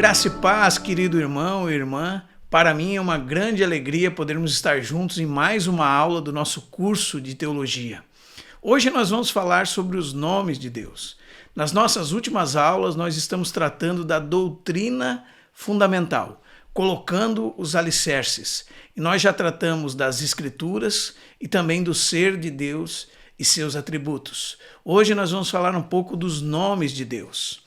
Graça e paz, querido irmão e irmã. Para mim é uma grande alegria podermos estar juntos em mais uma aula do nosso curso de teologia. Hoje nós vamos falar sobre os nomes de Deus. Nas nossas últimas aulas nós estamos tratando da doutrina fundamental, colocando os alicerces. E nós já tratamos das Escrituras e também do ser de Deus e seus atributos. Hoje nós vamos falar um pouco dos nomes de Deus.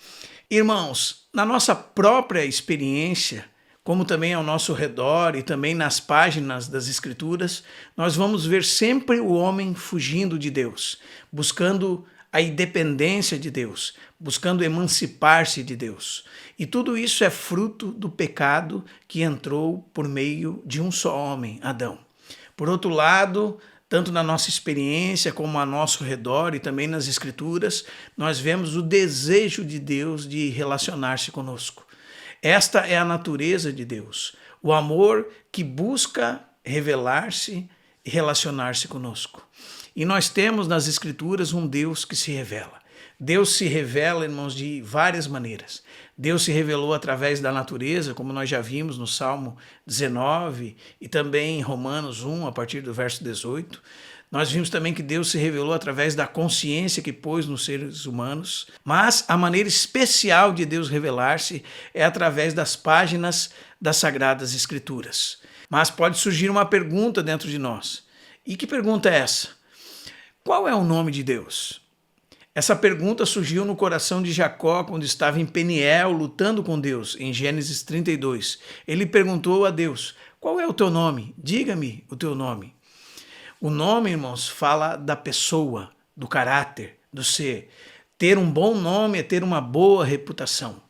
Irmãos, na nossa própria experiência, como também ao nosso redor e também nas páginas das Escrituras, nós vamos ver sempre o homem fugindo de Deus, buscando a independência de Deus, buscando emancipar-se de Deus. E tudo isso é fruto do pecado que entrou por meio de um só homem, Adão. Por outro lado, tanto na nossa experiência como ao nosso redor e também nas Escrituras, nós vemos o desejo de Deus de relacionar-se conosco. Esta é a natureza de Deus, o amor que busca revelar-se e relacionar-se conosco. E nós temos nas Escrituras um Deus que se revela. Deus se revela, irmãos, de várias maneiras. Deus se revelou através da natureza, como nós já vimos no Salmo 19 e também em Romanos 1, a partir do verso 18. Nós vimos também que Deus se revelou através da consciência que pôs nos seres humanos. Mas a maneira especial de Deus revelar-se é através das páginas das Sagradas Escrituras. Mas pode surgir uma pergunta dentro de nós. E que pergunta é essa? Qual é o nome de Deus? Essa pergunta surgiu no coração de Jacó quando estava em Peniel lutando com Deus, em Gênesis 32. Ele perguntou a Deus: qual é o teu nome? Diga-me o teu nome. O nome, irmãos, fala da pessoa, do caráter, do ser. Ter um bom nome é ter uma boa reputação.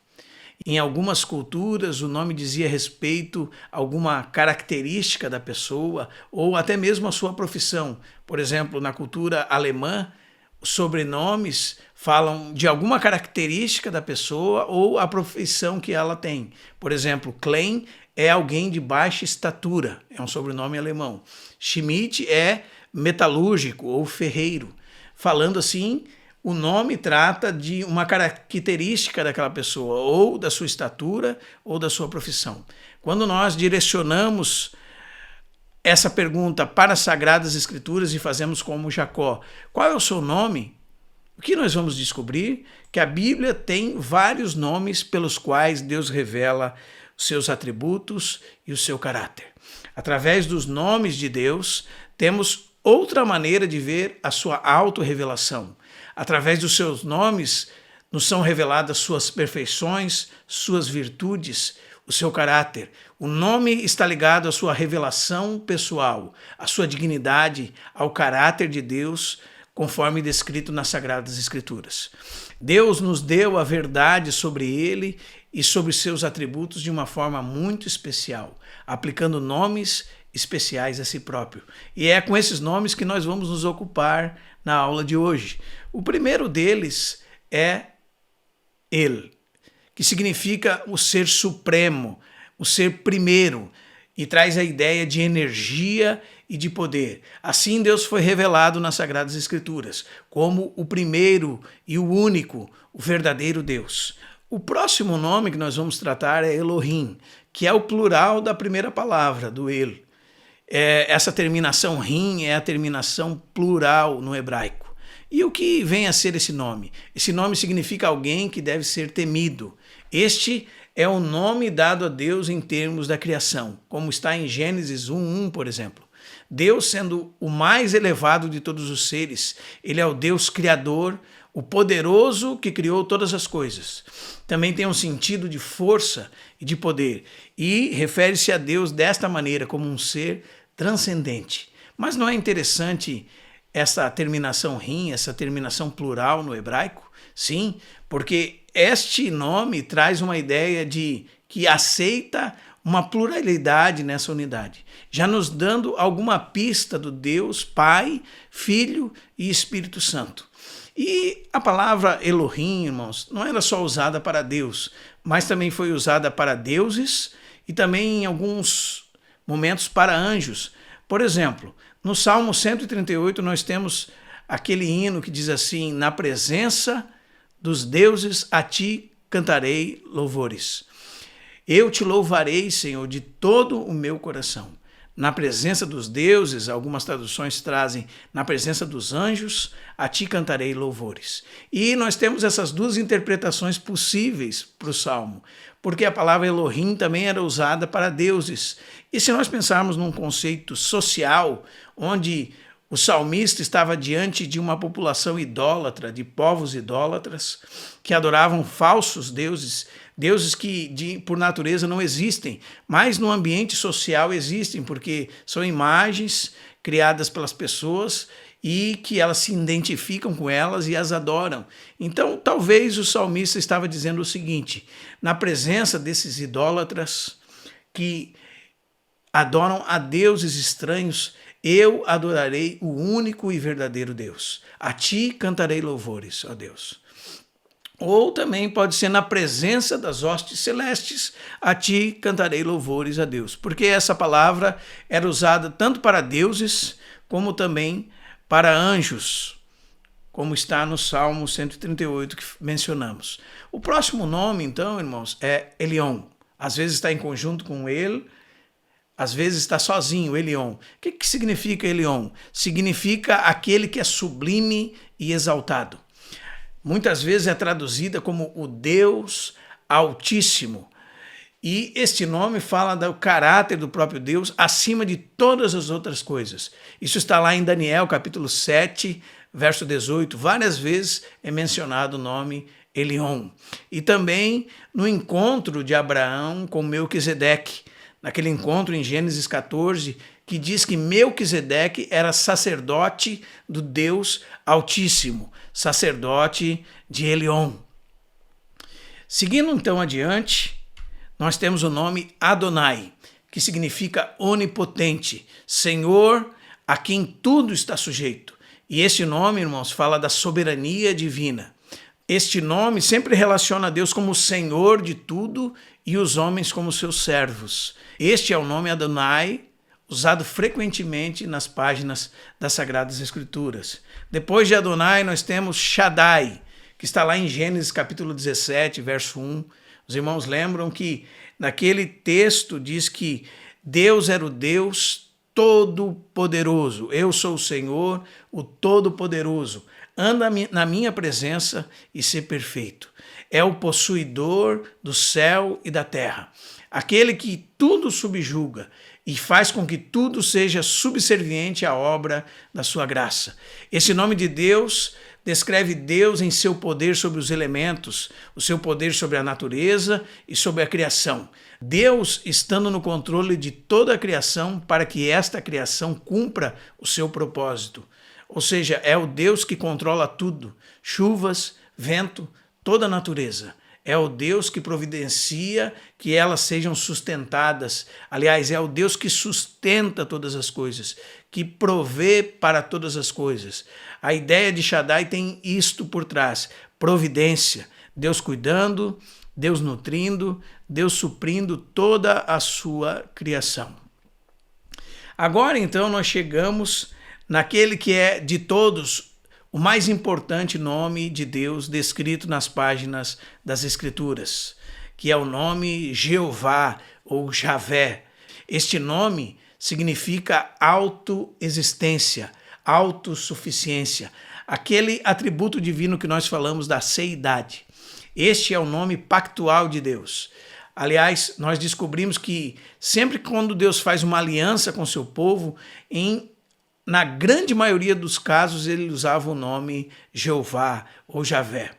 Em algumas culturas, o nome dizia respeito a alguma característica da pessoa ou até mesmo a sua profissão. Por exemplo, na cultura alemã, os sobrenomes falam de alguma característica da pessoa ou a profissão que ela tem. Por exemplo, Klein é alguém de baixa estatura, é um sobrenome alemão. Schmidt é metalúrgico ou ferreiro. Falando assim, o nome trata de uma característica daquela pessoa, ou da sua estatura ou da sua profissão. Quando nós direcionamos essa pergunta para as Sagradas Escrituras e fazemos como Jacó: qual é o seu nome? O que nós vamos descobrir? Que a Bíblia tem vários nomes pelos quais Deus revela os seus atributos e o seu caráter. Através dos nomes de Deus, temos outra maneira de ver a sua autorrevelação. Através dos seus nomes, nos são reveladas suas perfeições, suas virtudes, o seu caráter. O nome está ligado à sua revelação pessoal, à sua dignidade, ao caráter de Deus, conforme descrito nas Sagradas Escrituras. Deus nos deu a verdade sobre ele e sobre seus atributos de uma forma muito especial, aplicando nomes especiais a si próprio. E é com esses nomes que nós vamos nos ocupar na aula de hoje. O primeiro deles é El, que significa o ser supremo, o ser primeiro, e traz a ideia de energia e de poder. Assim Deus foi revelado nas Sagradas Escrituras, como o primeiro e o único, o verdadeiro Deus. O próximo nome que nós vamos tratar é Elohim, que é o plural da primeira palavra, do El. Essa terminação rim é a terminação plural no hebraico. E o que vem a ser esse nome? Esse nome significa alguém que deve ser temido. Este é o nome dado a Deus em termos da criação, como está em Gênesis 1:1, por exemplo. Deus, sendo o mais elevado de todos os seres, ele é o Deus criador, o poderoso que criou todas as coisas. Também tem um sentido de força e de poder, e refere-se a Deus desta maneira, como um ser transcendente. Mas não é interessante essa terminação rim, essa terminação plural no hebraico? Sim, porque este nome traz uma ideia de que aceita uma pluralidade nessa unidade, já nos dando alguma pista do Deus Pai, Filho e Espírito Santo. E a palavra Elohim, irmãos, não era só usada para Deus, mas também foi usada para deuses e também em alguns momentos para anjos. Por exemplo, no Salmo 138 nós temos aquele hino que diz assim: na presença dos deuses a ti cantarei louvores. Eu te louvarei, Senhor, de todo o meu coração. Na presença dos deuses, algumas traduções trazem na presença dos anjos, a ti cantarei louvores. E nós temos essas duas interpretações possíveis para o Salmo, porque a palavra Elohim também era usada para deuses. E se nós pensarmos num conceito social, onde o salmista estava diante de uma população idólatra, de povos idólatras, que adoravam falsos deuses, deuses que por natureza não existem, mas no ambiente social existem, porque são imagens criadas pelas pessoas e que elas se identificam com elas e as adoram. Então, talvez o salmista estava dizendo o seguinte: na presença desses idólatras que adoram a deuses estranhos, eu adorarei o único e verdadeiro Deus. A ti cantarei louvores, ó Deus. Ou também pode ser na presença das hostes celestes, a ti cantarei louvores a Deus. Porque essa palavra era usada tanto para deuses, como também para anjos, como está no Salmo 138 que mencionamos. O próximo nome, então, irmãos, é Elion. Às vezes está em conjunto com ele, às vezes está sozinho, Elion. O que significa Elion? Significa aquele que é sublime e exaltado. Muitas vezes é traduzida como o Deus Altíssimo. E este nome fala do caráter do próprio Deus acima de todas as outras coisas. Isso está lá em Daniel, capítulo 7, verso 18. Várias vezes é mencionado o nome Elion. E também no encontro de Abraão com Melquisedeque, naquele encontro em Gênesis 14, que diz que Melquisedeque era sacerdote do Deus Altíssimo, sacerdote de Elion. Seguindo então adiante, nós temos o nome Adonai, que significa onipotente, Senhor a quem tudo está sujeito. E este nome, irmãos, fala da soberania divina. Este nome sempre relaciona a Deus como o Senhor de tudo e os homens como seus servos. Este é o nome Adonai, usado frequentemente nas páginas das Sagradas Escrituras. Depois de Adonai, nós temos Shaddai, que está lá em Gênesis capítulo 17, verso 1. Os irmãos lembram que naquele texto diz que Deus era o Deus Todo-Poderoso. Eu sou o Senhor, o Todo-Poderoso. Anda na minha presença e ser perfeito. É o possuidor do céu e da terra. Aquele que tudo subjuga e faz com que tudo seja subserviente à obra da sua graça. Esse nome de Deus descreve Deus em seu poder sobre os elementos, o seu poder sobre a natureza e sobre a criação. Deus estando no controle de toda a criação para que esta criação cumpra o seu propósito. Ou seja, é o Deus que controla tudo, chuvas, vento, toda a natureza. É o Deus que providencia que elas sejam sustentadas. Aliás, é o Deus que sustenta todas as coisas, que provê para todas as coisas. A ideia de Shaddai tem isto por trás: providência, Deus cuidando, Deus nutrindo, Deus suprindo toda a sua criação. Agora, então, nós chegamos naquele que é de todos o mais importante nome de Deus descrito nas páginas das Escrituras, que é o nome Jeová ou Javé. Este nome significa autoexistência, autossuficiência, aquele atributo divino que nós falamos da seidade. Este é o nome pactual de Deus. Aliás, nós descobrimos que sempre quando Deus faz uma aliança com seu povo, na grande maioria dos casos, ele usava o nome Jeová ou Javé.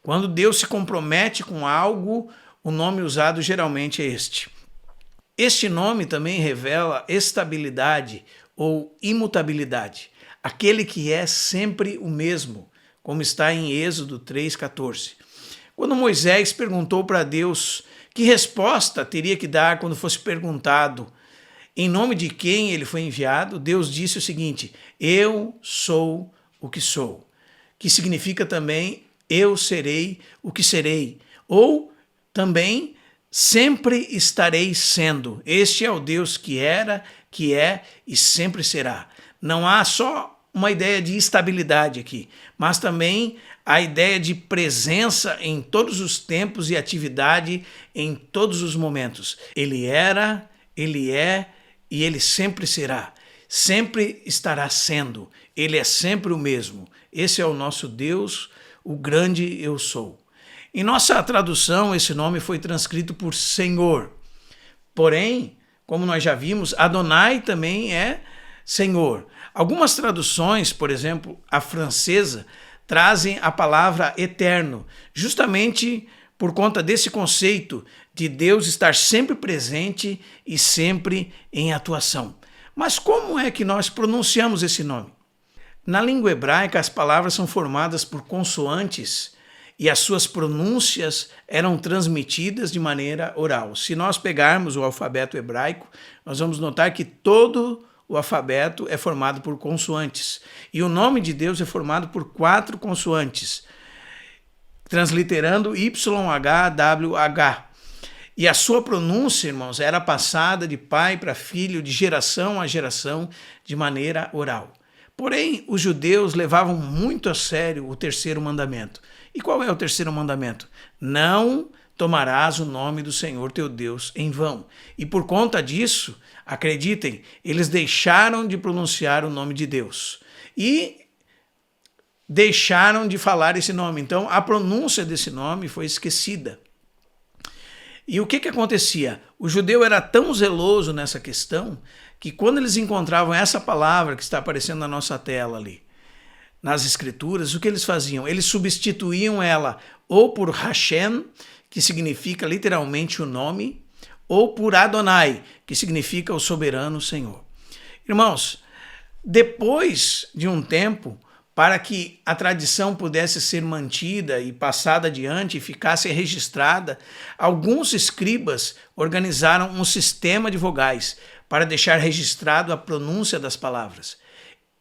Quando Deus se compromete com algo, o nome usado geralmente é este. Este nome também revela estabilidade ou imutabilidade, aquele que é sempre o mesmo, como está em Êxodo 3,14. Quando Moisés perguntou para Deus que resposta teria que dar quando fosse perguntado em nome de quem ele foi enviado, Deus disse o seguinte: eu sou o que sou, que significa também eu serei o que serei, ou também sempre estarei sendo. Este é o Deus que era, que é e sempre será. Não há só uma ideia de estabilidade aqui, mas também a ideia de presença em todos os tempos e atividade em todos os momentos. Ele era, ele é e ele sempre será. Sempre estará sendo. Ele é sempre o mesmo. Esse é o nosso Deus, o grande eu sou. Em nossa tradução, esse nome foi transcrito por Senhor. Porém, como nós já vimos, Adonai também é Senhor. Algumas traduções, por exemplo, a francesa, trazem a palavra eterno, justamente por conta desse conceito de Deus estar sempre presente e sempre em atuação. Mas como é que nós pronunciamos esse nome? Na língua hebraica, as palavras são formadas por consoantes e as suas pronúncias eram transmitidas de maneira oral. Se nós pegarmos o alfabeto hebraico, nós vamos notar que todo o alfabeto é formado por consoantes. E o nome de Deus é formado por 4 consoantes, transliterando YHWH. E a sua pronúncia, irmãos, era passada de pai para filho, de geração a geração, de maneira oral. Porém, os judeus levavam muito a sério o terceiro mandamento. E qual é o terceiro mandamento? Não tomarás o nome do Senhor teu Deus em vão. E por conta disso, acreditem, eles deixaram de pronunciar o nome de Deus. E deixaram de falar esse nome. Então, a pronúncia desse nome foi esquecida. E o que acontecia? O judeu era tão zeloso nessa questão que quando eles encontravam essa palavra que está aparecendo na nossa tela ali, nas escrituras, o que eles faziam? Eles substituíam ela ou por Hashem, que significa literalmente o nome, ou por Adonai, que significa o soberano Senhor. Irmãos, depois de um tempo, para que a tradição pudesse ser mantida e passada adiante e ficasse registrada, alguns escribas organizaram um sistema de vogais para deixar registrado a pronúncia das palavras.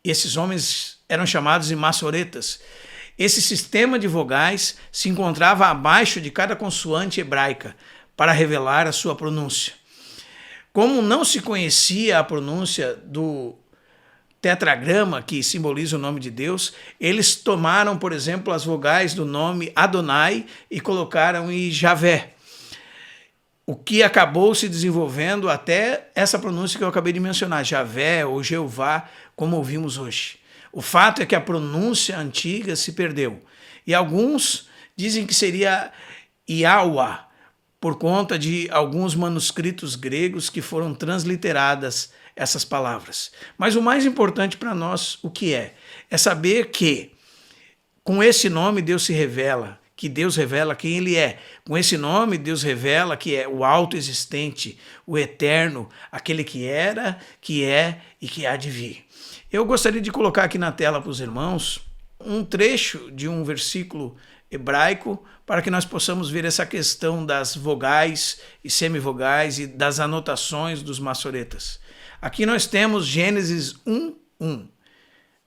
Esses homens eram chamados de massoretas. Esse sistema de vogais se encontrava abaixo de cada consoante hebraica para revelar a sua pronúncia. Como não se conhecia a pronúncia do tetragrama que simboliza o nome de Deus, eles tomaram, por exemplo, as vogais do nome Adonai e colocaram em Javé, o que acabou se desenvolvendo até essa pronúncia que eu acabei de mencionar, Javé ou Jeová, como ouvimos hoje. O fato é que a pronúncia antiga se perdeu. E alguns dizem que seria Yahweh, por conta de alguns manuscritos gregos que foram transliteradas essas palavras. Mas o mais importante para nós, o que é? É saber que com esse nome Deus se revela, que Deus revela quem Ele é. Com esse nome Deus revela que é o autoexistente, o eterno, aquele que era, que é e que há de vir. Eu gostaria de colocar aqui na tela para os irmãos um trecho de um versículo hebraico para que nós possamos ver essa questão das vogais e semivogais e das anotações dos massoretas. Aqui nós temos Gênesis 1:1.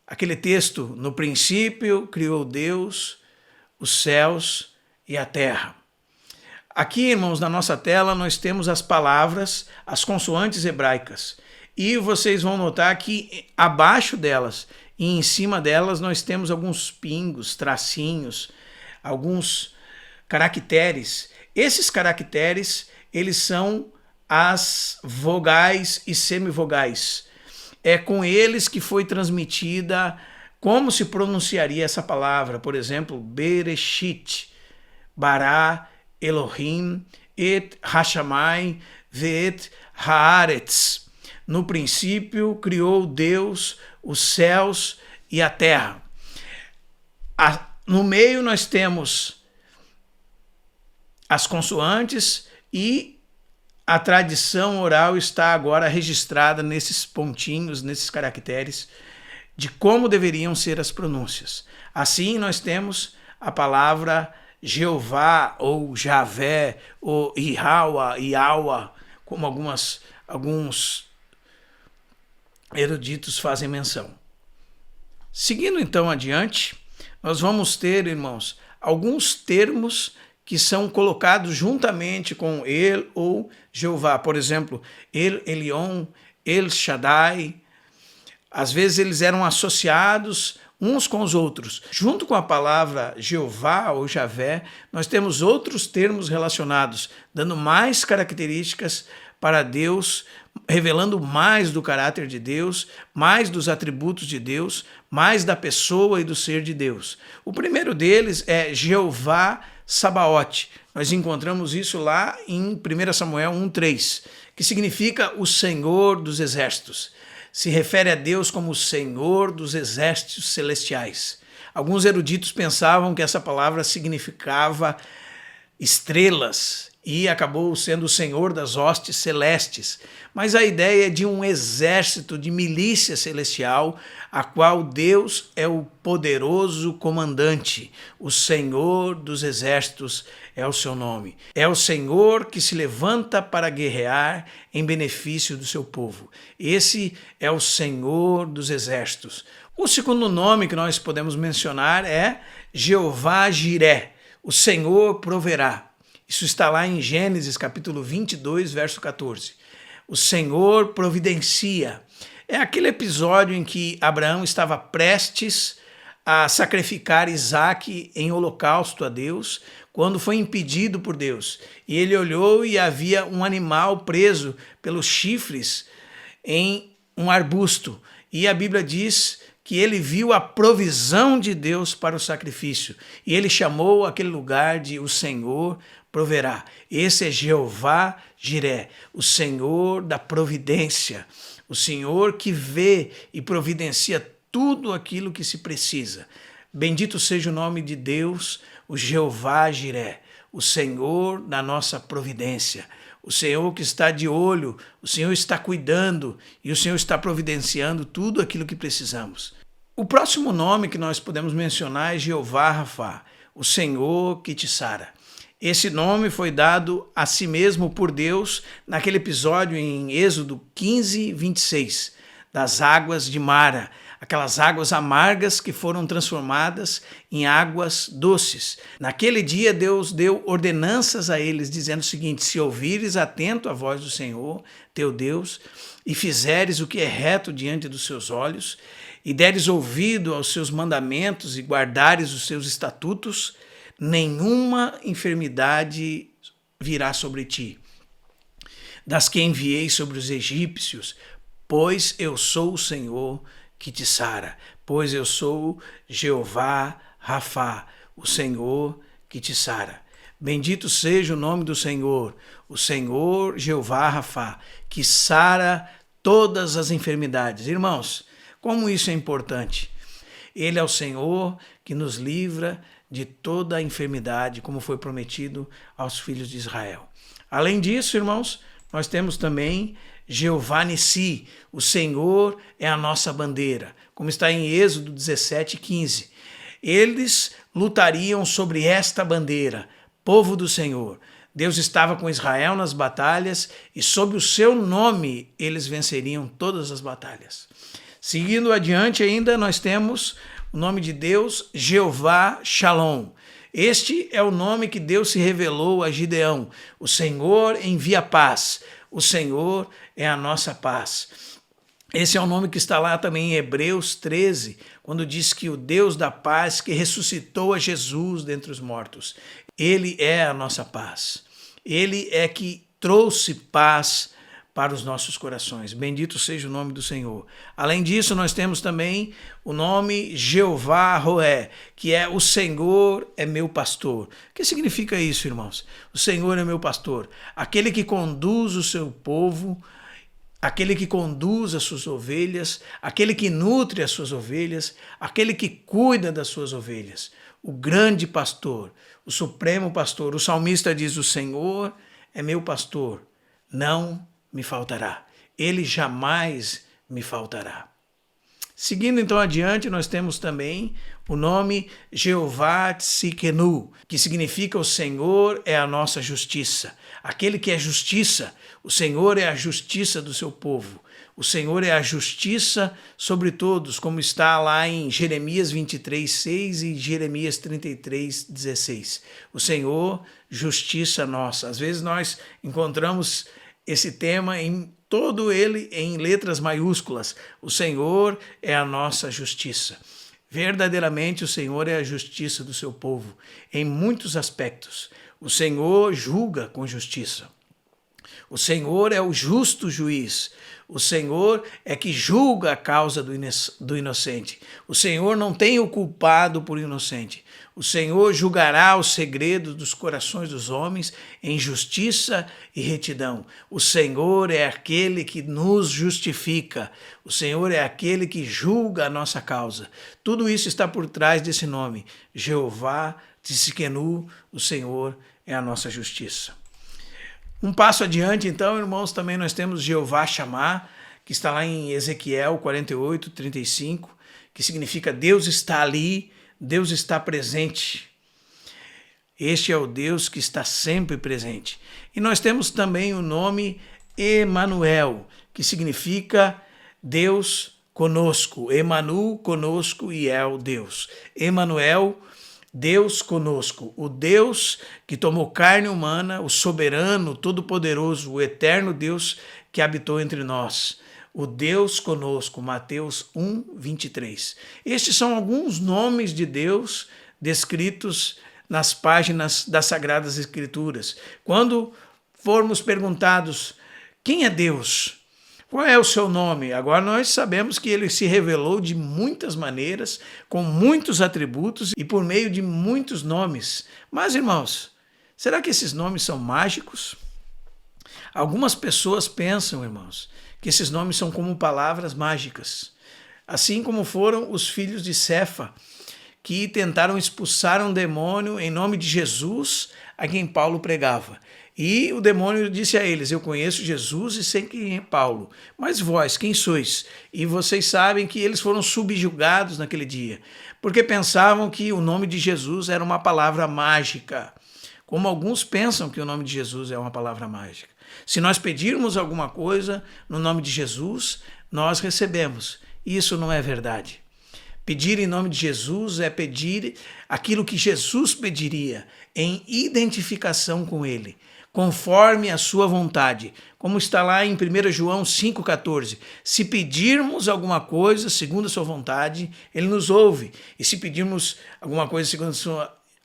Aquele texto, no princípio criou Deus os céus e a terra. Aqui, irmãos, na nossa tela nós temos as palavras, as consoantes hebraicas. E vocês vão notar que abaixo delas e em cima delas nós temos alguns pingos, tracinhos, alguns caracteres. Esses caracteres, eles são as vogais e semivogais. É com eles que foi transmitida como se pronunciaria essa palavra. Por exemplo, Bereshit, Bará, Elohim, Et Hashamai, Ve'et Haaretz. No princípio criou Deus os céus e a terra. No meio nós temos as consoantes e a tradição oral está agora registrada nesses pontinhos, nesses caracteres, de como deveriam ser as pronúncias. Assim nós temos a palavra Jeová ou Javé ou Yahweh, como alguns eruditos fazem menção. Seguindo então adiante, nós vamos ter, irmãos, alguns termos que são colocados juntamente com El ou Jeová. Por exemplo, El Elyon, El Shaddai. Às vezes eles eram associados uns com os outros. Junto com a palavra Jeová ou Javé, nós temos outros termos relacionados, dando mais características para Deus, revelando mais do caráter de Deus, mais dos atributos de Deus, mais da pessoa e do ser de Deus. O primeiro deles é Jeová Sabaote. Nós encontramos isso lá em 1 Samuel 1:3, que significa o Senhor dos Exércitos. Se refere a Deus como o Senhor dos Exércitos Celestiais. Alguns eruditos pensavam que essa palavra significava estrelas e acabou sendo o Senhor das hostes celestes. Mas a ideia é de um exército de milícia celestial, a qual Deus é o poderoso comandante. O Senhor dos Exércitos é o seu nome. É o Senhor que se levanta para guerrear em benefício do seu povo. Esse é o Senhor dos Exércitos. O segundo nome que nós podemos mencionar é Jeová Jiré, o Senhor proverá. Isso está lá em Gênesis capítulo 22, verso 14. O Senhor providencia. É aquele episódio em que Abraão estava prestes a sacrificar Isaque em holocausto a Deus, quando foi impedido por Deus. E ele olhou e havia um animal preso pelos chifres em um arbusto. E a Bíblia diz que ele viu a provisão de Deus para o sacrifício. E ele chamou aquele lugar de o Senhor proverá. Esse é Jeová Jiré, o Senhor da providência, o Senhor que vê e providencia tudo aquilo que se precisa. Bendito seja o nome de Deus, o Jeová Jiré, o Senhor da nossa providência, o Senhor que está de olho, o Senhor está cuidando e o Senhor está providenciando tudo aquilo que precisamos. O próximo nome que nós podemos mencionar é Jeová Rafá, o Senhor que te sara. Esse nome foi dado a si mesmo por Deus naquele episódio em Êxodo 15, 26, das águas de Mara, aquelas águas amargas que foram transformadas em águas doces. Naquele dia Deus deu ordenanças a eles, dizendo o seguinte: se ouvires atento a voz do Senhor, teu Deus, e fizeres o que é reto diante dos seus olhos, e deres ouvido aos seus mandamentos e guardares os seus estatutos, nenhuma enfermidade virá sobre ti, das que enviei sobre os egípcios, pois eu sou o Senhor que te sara, pois eu sou Jeová Rafá, o Senhor que te sara. Bendito seja o nome do Senhor, o Senhor Jeová Rafá, que sara todas as enfermidades. Irmãos, como isso é importante. Ele é o Senhor que nos livra de toda a enfermidade, como foi prometido aos filhos de Israel. Além disso, irmãos, nós temos também Jeová Nissi, o Senhor é a nossa bandeira, como está em Êxodo 17, 15. Eles lutariam sobre esta bandeira, povo do Senhor. Deus estava com Israel nas batalhas e sob o seu nome eles venceriam todas as batalhas. Seguindo adiante ainda, nós temos o nome de Deus, Jeová Shalom. Este é o nome que Deus se revelou a Gideão. O Senhor envia paz. O Senhor é a nossa paz. Esse é o nome que está lá também em Hebreus 13, quando diz que o Deus da paz que ressuscitou a Jesus dentre os mortos. Ele é a nossa paz. Ele é que trouxe paz para os nossos corações. Bendito seja o nome do Senhor. Além disso, nós temos também o nome Jeová Roé, que é o Senhor é meu pastor. O que significa isso, irmãos? O Senhor é meu pastor, aquele que conduz o seu povo, aquele que conduz as suas ovelhas, aquele que nutre as suas ovelhas, aquele que cuida das suas ovelhas. O grande pastor, o supremo pastor. O salmista diz: o Senhor é meu pastor, não me faltará. Ele jamais me faltará. Seguindo então adiante, nós temos também o nome Jeová Tsidkenu, que significa o Senhor é a nossa justiça. Aquele que é justiça, o Senhor é a justiça do seu povo. O Senhor é a justiça sobre todos, como está lá em Jeremias 23, 6 e Jeremias 33, 16. O Senhor, justiça nossa. Às vezes nós encontramos esse tema todo ele em letras maiúsculas. O Senhor é a nossa justiça. Verdadeiramente o Senhor é a justiça do seu povo, em muitos aspectos. O Senhor julga com justiça. O Senhor é o justo juiz. O Senhor é que julga a causa do inocente. O Senhor não tem o culpado por inocente. O Senhor julgará os segredos dos corações dos homens em justiça e retidão. O Senhor é aquele que nos justifica. O Senhor é aquele que julga a nossa causa. Tudo isso está por trás desse nome. Jeová Tsidkenu, o Senhor é a nossa justiça. Um passo adiante, então, irmãos, também nós temos Jeová Shammah, que está lá em Ezequiel 48, 35, que significa Deus está ali, Deus está presente. Este é o Deus que está sempre presente. E nós temos também o nome Emanuel, que significa Deus conosco. Emanu, conosco, e El, Deus. Emanuel, Deus conosco, o Deus que tomou carne humana, o soberano, todo-poderoso, o eterno Deus que habitou entre nós. O Deus conosco, Mateus 1, 23. Estes são alguns nomes de Deus descritos nas páginas das Sagradas Escrituras. Quando formos perguntados, quem é Deus? Qual é o seu nome? Agora nós sabemos que ele se revelou de muitas maneiras, com muitos atributos e por meio de muitos nomes. Mas, irmãos, será que esses nomes são mágicos? Algumas pessoas pensam, irmãos, que esses nomes são como palavras mágicas. Assim como foram os filhos de Cefa, que tentaram expulsar um demônio em nome de Jesus, a quem Paulo pregava. E o demônio disse a eles, eu conheço Jesus e sei quem é Paulo, mas vós, quem sois? E vocês sabem que eles foram subjugados naquele dia, porque pensavam que o nome de Jesus era uma palavra mágica, como alguns pensam que o nome de Jesus é uma palavra mágica. Se nós pedirmos alguma coisa no nome de Jesus, nós recebemos. Isso não é verdade. Pedir em nome de Jesus é pedir aquilo que Jesus pediria, em identificação com ele, conforme a sua vontade, como está lá em 1 João 5,14. Se pedirmos alguma coisa segundo a sua vontade, ele nos ouve. E se pedirmos alguma coisa segundo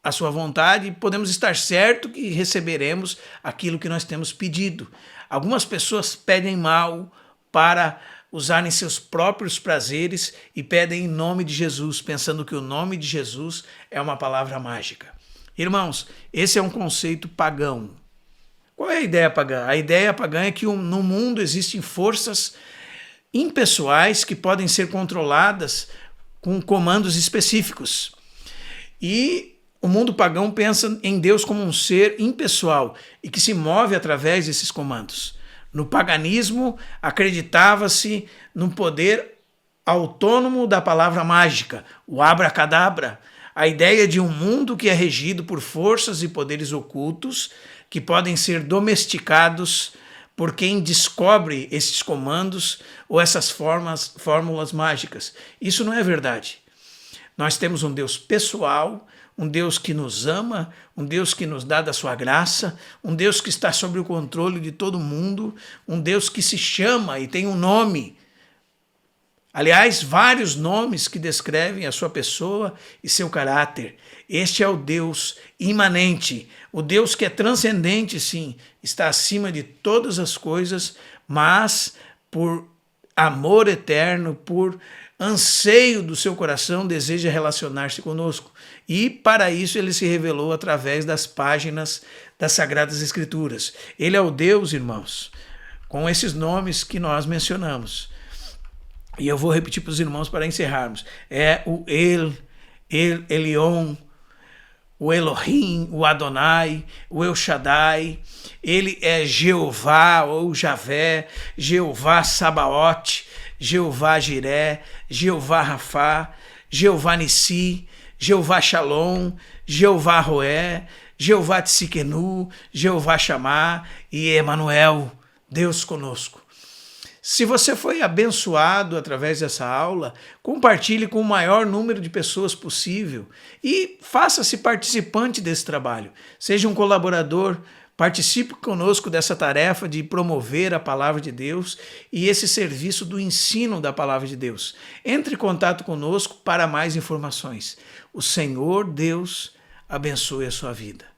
a sua vontade, podemos estar certo que receberemos aquilo que nós temos pedido. Algumas pessoas pedem mal para usarem seus próprios prazeres e pedem em nome de Jesus, pensando que o nome de Jesus é uma palavra mágica. Irmãos, esse é um conceito pagão. Qual é a ideia pagã? A ideia pagã é que no mundo existem forças impessoais que podem ser controladas com comandos específicos. E o mundo pagão pensa em Deus como um ser impessoal e que se move através desses comandos. No paganismo, acreditava-se no poder autônomo da palavra mágica, o abracadabra, a ideia de um mundo que é regido por forças e poderes ocultos que podem ser domesticados por quem descobre esses comandos ou essas fórmulas mágicas. Isso não é verdade. Nós temos um Deus pessoal, um Deus que nos ama, um Deus que nos dá da sua graça, um Deus que está sob o controle de todo mundo, um Deus que se chama e tem um nome. Aliás, vários nomes que descrevem a sua pessoa e seu caráter. Este é o Deus imanente, o Deus que é transcendente, sim, está acima de todas as coisas, mas por amor eterno, por anseio do seu coração, deseja relacionar-se conosco. E para isso ele se revelou através das páginas das Sagradas Escrituras. Ele é o Deus, irmãos, com esses nomes que nós mencionamos. E eu vou repetir para os irmãos para encerrarmos. É o Elion, o Elohim, o Adonai, o El Shaddai. Ele é Jeová ou Javé, Jeová Sabaote, Jeová Jiré, Jeová Rafá, Jeová Nissi, Jeová Shalom, Jeová Roé, Jeová Tsidkenu, Jeová Shammah e Emanuel, Deus conosco. Se você foi abençoado através dessa aula, compartilhe com o maior número de pessoas possível e faça-se participante desse trabalho. Seja um colaborador Participe conosco dessa tarefa de promover a palavra de Deus e esse serviço do ensino da palavra de Deus. Entre em contato conosco para mais informações. O Senhor Deus abençoe a sua vida.